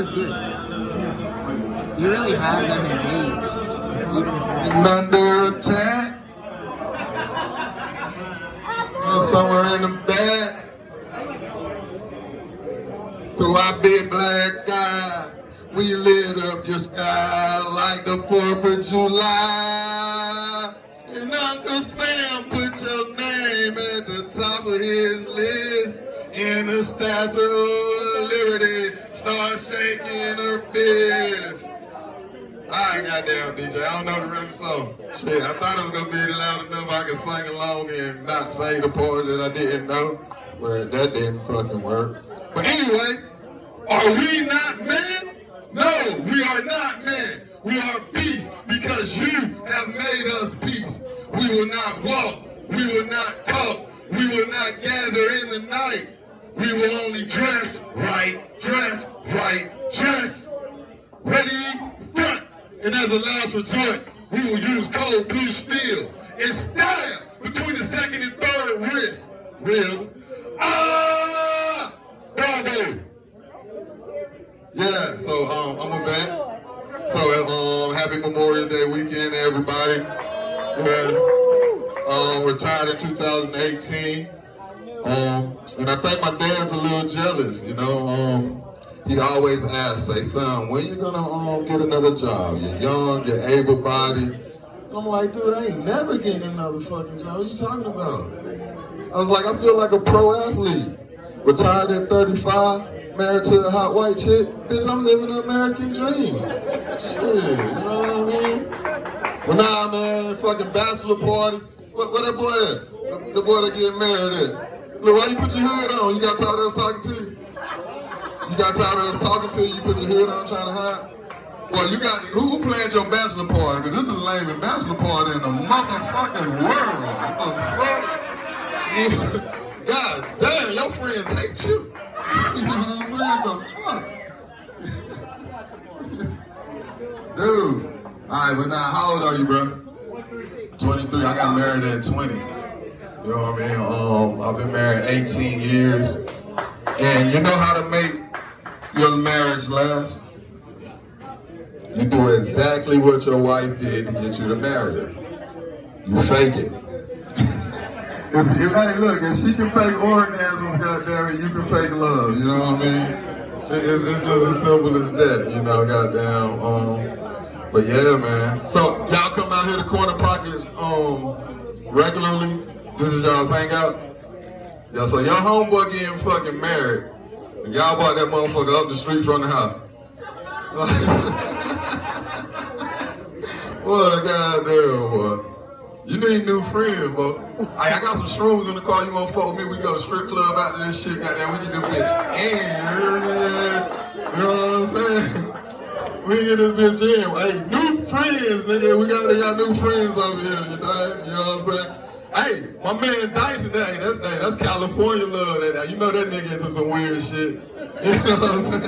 was good. You really had them engaged. Under attack. Somewhere in the back. Through our big black eye, we lit up your sky like the 4th of July. And Uncle Sam put your name at the top of his list. And the Statue of Liberty starts shaking her fist. Alright, goddamn DJ, I don't know the rest of the song. Shit, I thought it was gonna be loud enough I could sing along and not say the parts that I didn't know. But that didn't fucking work. But anyway, are we not men? No, we are not men. We are beasts because you have made us beasts. We will not walk. We will not talk. We will not gather in the night. We will only dress right, dress right, dress. Ready, front. And as a last resort, we will use cold blue steel and stab between the second and third wrist. Real. Ah! Bravo! Yeah, so I'm a vet. So happy Memorial Day weekend, everybody. Yeah. Retired in 2018. And I think my dad's a little jealous, you know. He always asks, say, son, when you gonna get another job? You're young, you're able-bodied. I'm like, dude, I ain't never getting another fucking job. What you talking about? I was like, I feel like a pro athlete. Retired at 35, married to a hot white chick. Bitch, I'm living the American dream. Shit, you know what I mean? Well, nah, man, fucking bachelor party. Where that boy at? The boy that getting married at. Look, why you put your hood on? You got tired of us talking to you? You got tired of us talking to you? You put your hood on trying to hide? Well, you got, who planned your bachelor party? Because this is the lamest bachelor party in the motherfucking world. What the fuck? God damn, your friends hate you. You know what I'm saying? The fuck? Dude. Alright, but now, how old are you, bro? 23. I got married at 20. You know what I mean? I've been married 18 years. And you know how to make your marriage last? You do exactly what your wife did to get you to marry her. You fake it. Hey, look, if she can fake orgasms, goddammit, you can fake love. You know what I mean? It's just as simple as that, you know, goddamn. But yeah, man. So y'all come out here to Corner Pockets regularly. This is y'all's hangout. Yeah, so your homeboy getting fucking married, and y'all bought that motherfucker up the street from the house. What a goddamn boy. You need new friends, boy. I got some shrooms in the car. You wanna fuck with me? We go to strip club after this shit. Goddamn, we get this bitch. And you know what I'm saying? We get this bitch in. Hey, new friends, nigga. We got new friends over here. You know what I'm saying? Hey, my man Dyson, that's California love. That you know that nigga into some weird shit. You know what I'm saying?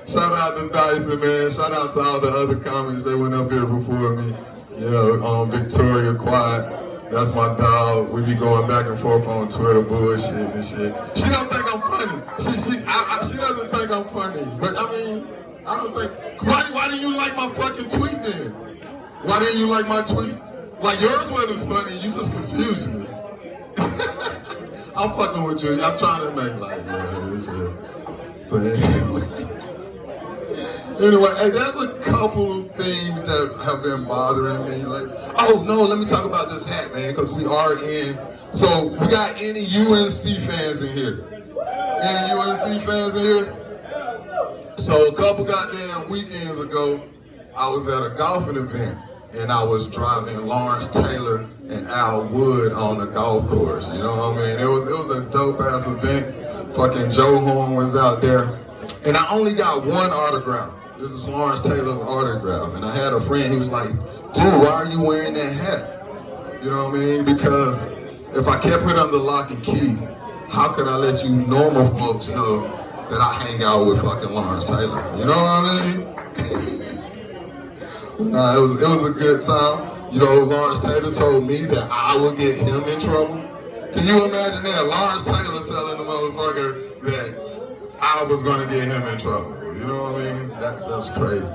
Shout out to Dyson, man. Shout out to all the other comics that went up here before me. You know, Victoria Quiet. That's my dog. We be going back and forth on Twitter bullshit and shit. She don't think I'm funny. She doesn't think I'm funny. But I mean, I don't think. Why didn't you like my fucking tweet then? Why didn't you like my tweet? Like yours wasn't funny. You just confused me. I'm fucking with you. I'm trying to make like this shit. So anyway, hey, there's a couple of things that have been bothering me. Like, oh no, let me talk about this hat, man, because we are in. So we got any UNC fans in here? Any UNC fans in here? So a couple goddamn weekends ago, I was at a golfing event and I was driving Lawrence Taylor and Al Wood on the golf course. You know what I mean? It was a dope ass event. Fucking Joe Horn was out there, and I only got one autograph. This is Lawrence Taylor's autograph. And I had a friend, he was like, dude, why are you wearing that hat? You know what I mean? Because if I kept it under lock and key, how could I let you normal folks know that I hang out with fucking Lawrence Taylor? You know what I mean? Nah, it was a good time. You know, Lawrence Taylor told me that I would get him in trouble. Can you imagine that? Lawrence Taylor telling the motherfucker that I was gonna get him in trouble. You know what I mean? That's crazy.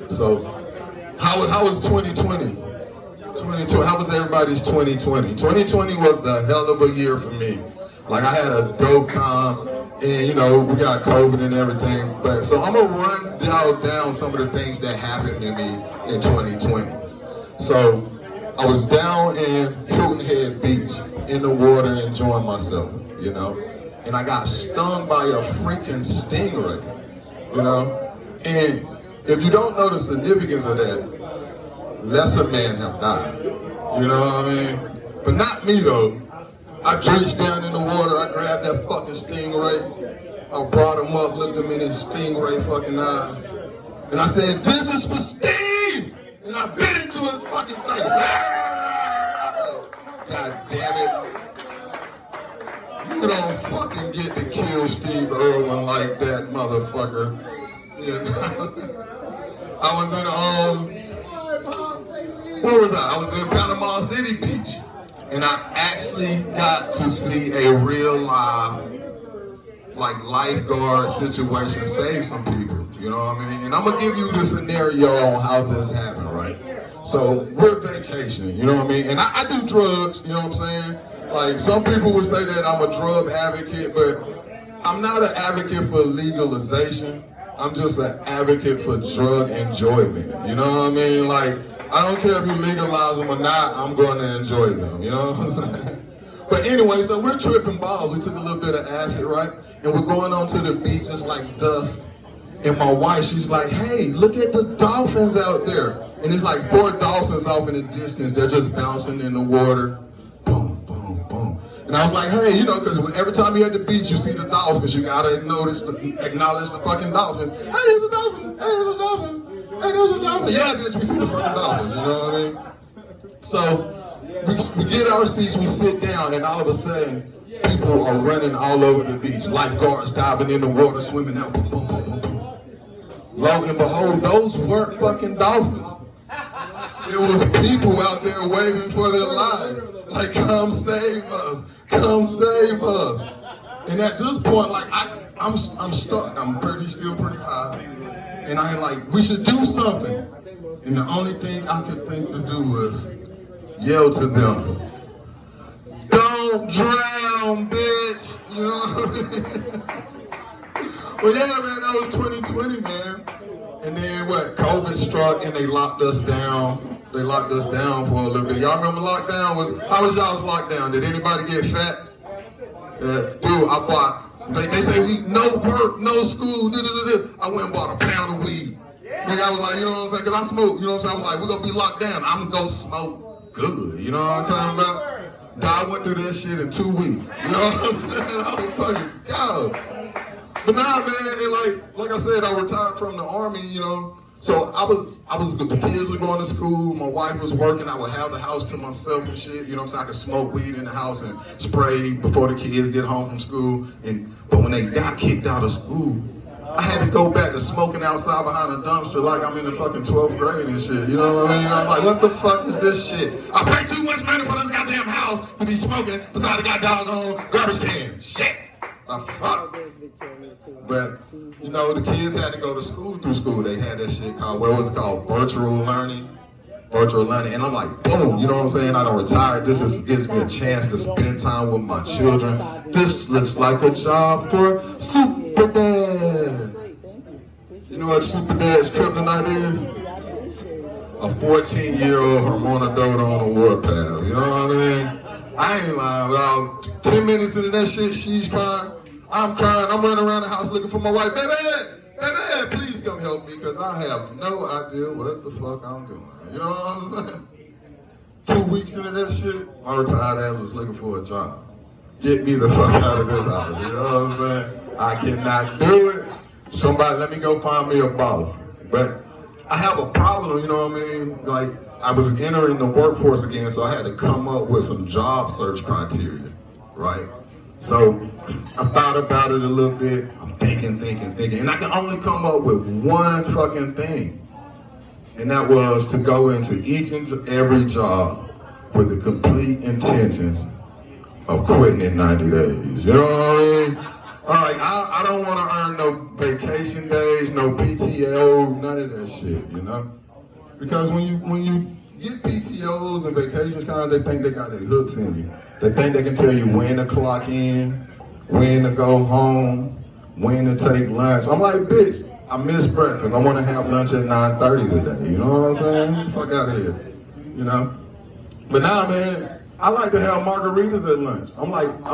So, how was 2020? 2020, how was everybody's 2020? 2020 was the hell of a year for me. Like, I had a dope time, and you know, we got COVID and everything. But so I'm gonna run down some of the things that happened to me in 2020. So I was down in Hilton Head Beach in the water enjoying myself, you know, and I got stung by a freaking stingray, you know. And if you don't know the significance of that, lesser men have died, you know what I mean? But not me though. I reached down in the water, I grabbed that fucking stingray, I brought him up, looked him in his stingray fucking eyes, and I said, "This is for Steve!" And I bit into his fucking face. God damn it. You don't fucking get to kill Steve Irwin like that, motherfucker. You know? I was in, where was I? I was in Panama City Beach. And I actually got to see a real live, like, lifeguard situation save some people, you know what I mean? And I'm gonna give you the scenario on how this happened, right? So we're vacationing, you know what I mean? And I do drugs, you know what I'm saying? Like, some people would say that I'm a drug advocate, but I'm not an advocate for legalization. I'm just an advocate for drug enjoyment, you know what I mean? Like, I don't care if you legalize them or not, I'm going to enjoy them, you know what I'm saying? But anyway, so we're tripping balls. We took a little bit of acid, right? And we're going on to the beach, it's like dusk. And my wife, she's like, "Hey, look at the dolphins out there." And it's like 4 dolphins off in the distance. They're just bouncing in the water. Boom, boom, boom. And I was like, "Hey, you know, because every time you're at the beach, you see the dolphins. You got to acknowledge the fucking dolphins. Hey, there's a dolphin. Hey, there's a dolphin. Hey, there's a dolphin." Yeah, bitch, we see the fucking dolphins, you know what I mean? So we get our seats, we sit down, and all of a sudden, people are running all over the beach. Lifeguards diving in the water, swimming out, boom, boom, boom, boom, boom. Lo and behold, those weren't fucking dolphins. It was people out there waving for their lives. Like, "Come save us, come save us." And at this point, like, I'm stuck. I'm still pretty high. And I like, we should do something. And the only thing I could think to do was yell to them, "Don't drown, bitch!" You know what I mean? Well, yeah, man, that was 2020, man. And then what? COVID struck and they locked us down. They locked us down for a little bit. Y'all remember lockdown? How was y'all's lockdown? Did anybody get fat? Dude, I bought. They say no work, no school, I went and bought a pound of weed. Nigga, I was like, you know what I'm saying? Because I smoke, you know what I'm saying? I was like, we're going to be locked down. I'm going to go smoke good, you know what I'm talking about? I went through that shit in 2 weeks. You know what I'm saying? Oh, fucking God. But nah, man, and like I said, I retired from the Army, you know. So the kids were going to school, my wife was working, I would have the house to myself and shit, you know what I'm saying? I could smoke weed in the house and spray before the kids get home from school. But when they got kicked out of school, I had to go back to smoking outside behind a dumpster like I'm in the fucking 12th grade and shit, you know what I mean? I was like, what the fuck is this shit? I pay too much money for this goddamn house to be smoking beside the goddamn garbage can. Shit. The fuck? But, you know, the kids had to go to school through school. They had that shit called, what was it called? Virtual learning. And I'm like, boom, you know what I'm saying? I don't retire. This gives me a chance to spend time with my children. This looks like a job for Super Dad. You know what Super Dad's kryptonite is? A 14-year-old hormonal on a war paddle. You know what I mean? I ain't lying. About 10 minutes into that shit, she's crying. I'm crying. I'm running around the house looking for my wife. Baby, please come help me, because I have no idea what the fuck I'm doing. You know what I'm saying? 2 weeks into that shit, my retired ass was looking for a job. Get me the fuck out of this house. You know what I'm saying? I cannot do it. Somebody, let me go find me a boss. But I have a problem, you know what I mean? Like, I was entering the workforce again, so I had to come up with some job search criteria, right? So I thought about it a little bit. I'm thinking, and I can only come up with one fucking thing. And that was to go into each and every job with the complete intentions of quitting in 90 days. You know what I mean? Like, I don't want to earn no vacation days, no PTO, none of that shit, you know? Because when you get PTOs and vacations, kind of, they think they got their hooks in you. They think they can tell you when to clock in, when to go home, when to take lunch. I'm like, bitch, I missed breakfast. I want to have lunch at 9:30 today. You know what I'm saying? Fuck out of here, you know? But now, man, I like to have margaritas at lunch. I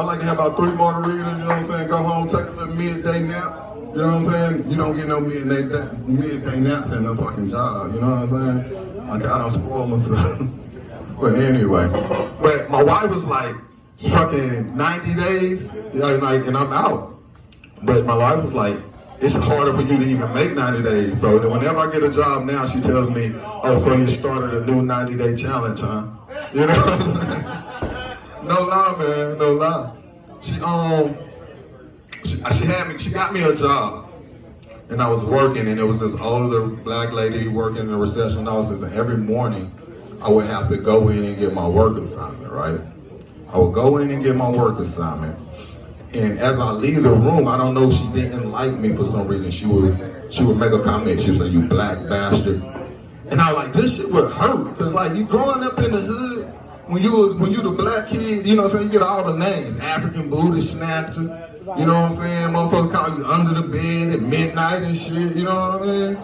like to have about 3 margaritas, you know what I'm saying? Go home, take a little midday nap. You know what I'm saying? You don't get no midday naps in no fucking job, you know what I'm saying? Like, I don't spoil myself. But anyway, but my wife was like, fucking 90 days, you know, like, and I'm out. But my wife was like, it's harder for you to even make 90 days. So whenever I get a job now, she tells me, oh, so you started a new 90-day challenge, huh? You know what I'm saying? No lie, man, no lie. She got me a job, and I was working, and it was this older black lady working in the reception office, and every morning I would have to go in and get my work assignment, right? I would go in and get my work assignment, and as I leave the room, I don't know, she didn't like me for some reason. She would make a comment. She would say, "You black bastard." And I like, this shit would hurt, because like, you growing up in the hood, when you the black kid, you know what I'm saying, you get all the names, African booty snatcher, you know what I'm saying, motherfuckers call you under the bed at midnight and shit, you know what I mean?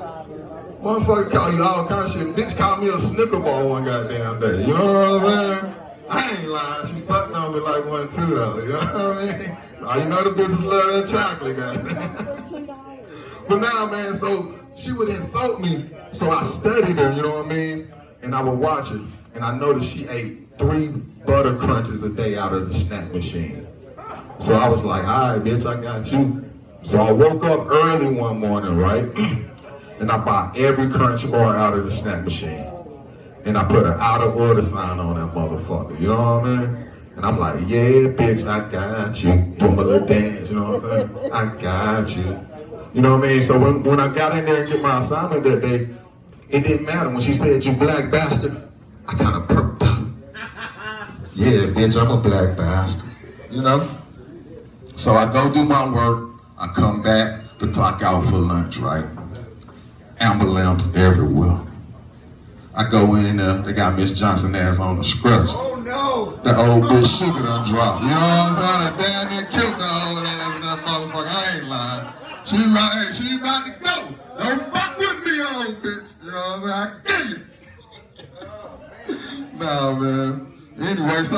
Motherfucker call you all kind of shit. Bitch called me a Snicker bar one goddamn day, you know what I'm saying? I ain't lying, she sucked on me like one too though, you know what I mean? Oh, you know the bitches love that chocolate, goddamn. But now, man, so she would insult me, so I studied her, you know what I mean? And I would watch her, and I noticed she ate 3 butter crunches a day out of the snack machine. So I was like, all right, bitch, I got you. So I woke up early one morning, right? And I bought every crunch bar out of the snack machine. And I put an out of order sign on that motherfucker, you know what I mean? And I'm like, yeah, bitch, I got you. Do my little dance, you know what I'm saying? I got you. You know what I mean? So when I got in there and get my assignment that day, it didn't matter. When she said, "You black bastard," I kind of perked up. Yeah, bitch, I'm a black bastard. You know? So I go do my work. I come back to clock out for lunch, right? Amber lamps everywhere. I go in there, they got Miss Johnson ass on the scratch. Oh no! The old bitch sugar done dropped. You know what I'm saying? They damn near killed the old ass in that motherfucker. I ain't lying. She about to go. Don't fuck with me, old bitch. You know what I'm saying? I kill you. Nah, man. Anyway, so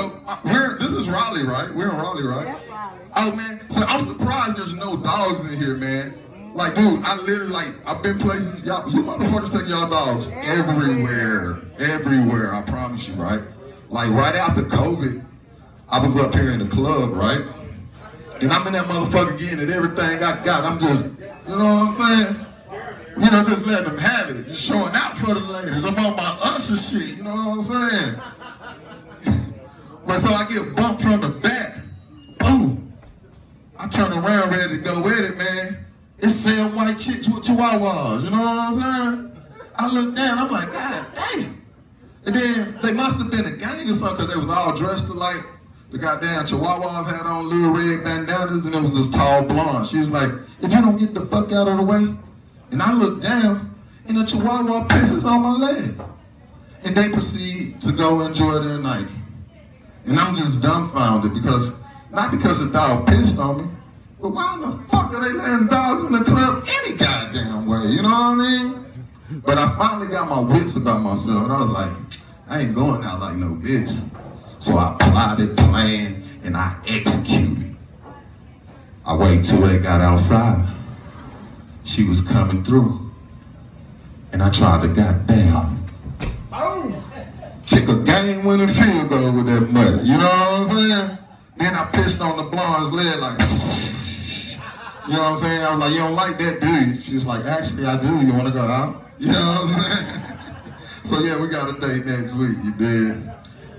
this is Raleigh, right? We're in Raleigh, right? Yep, Raleigh. Oh, man. So I'm surprised there's no dogs in here, man. Like, dude, I literally, like, I've been places, y'all, you motherfuckers take y'all dogs everywhere. Everywhere, I promise you, right? Like, right after COVID, I was up here in the club, right? And I'm in that motherfucker getting at everything I got. I'm just, you know what I'm saying? You know, just letting them have it. Just showing out for the ladies. I'm on my usher shit, you know what I'm saying? But so I get bumped from the back. Boom. I turn around ready to go with it, man. It's 7 white chicks with chihuahuas, you know what I'm saying? I look down, I'm like, God damn. And then they must have been a gang or something, because they was all dressed alike. The goddamn chihuahuas had on little red bandanas, and it was this tall blonde. She was like, if you don't get the fuck out of the way. And I look down, and the chihuahua pisses on my leg. And they proceed to go enjoy their night. And I'm just dumbfounded, not because the dog pissed on me, but why in the fuck are they letting dogs in the club any goddamn way, you know what I mean? But I finally got my wits about myself, and I was like, I ain't going out like no bitch. So I plotted, planned, and I executed. I waited till they got outside. She was coming through, and I tried to goddamn kick a game-winning field goal with that mother. You know what I'm saying? Then I pissed on the blonde's leg like, you know what I'm saying? I was like, you don't like that, do you? She was like, actually, I do. You want to go out? You know what I'm saying? So yeah, we got a date next week. You did.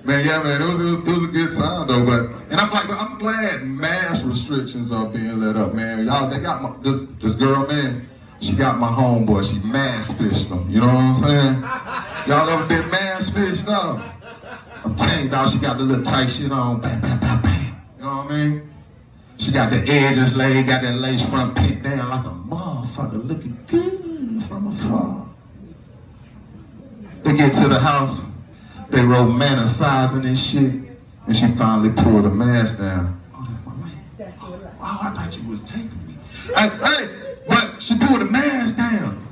Man, yeah, man, it was a good time though, and I'm glad mass restrictions are being let up, man. Y'all, they got this girl, man, she got my homeboy, she mass fished him, you know what I'm saying? Y'all ever been mass fished though? I'm telling you, dog, she got the little tight shit on, bam, bam, bam, bam, you know what I mean? She got the edges laid, got that lace front pinned down like a motherfucker, looking good from afar. They get to the house, they romanticizing this shit, and she finally pulled the mask down. Oh, that's my man. That's your life. Wow, I thought you was taking me. Hey, but she pulled the mask down.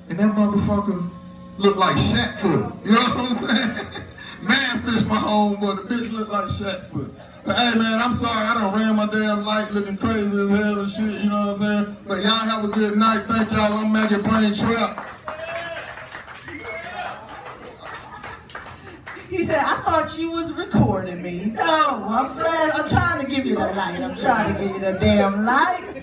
And that motherfucker looked like Shaq foot. You know what I'm saying? Man, this my home, but the bitch looked like Shaq foot. But hey man, I'm sorry, I done ran my damn light looking crazy as hell and shit, you know what I'm saying? But y'all have a good night. Thank y'all. I'm Maggie Brain Trap. He said, I thought you was recording me. No, I'm trying to give you the light. I'm trying to give you the damn light.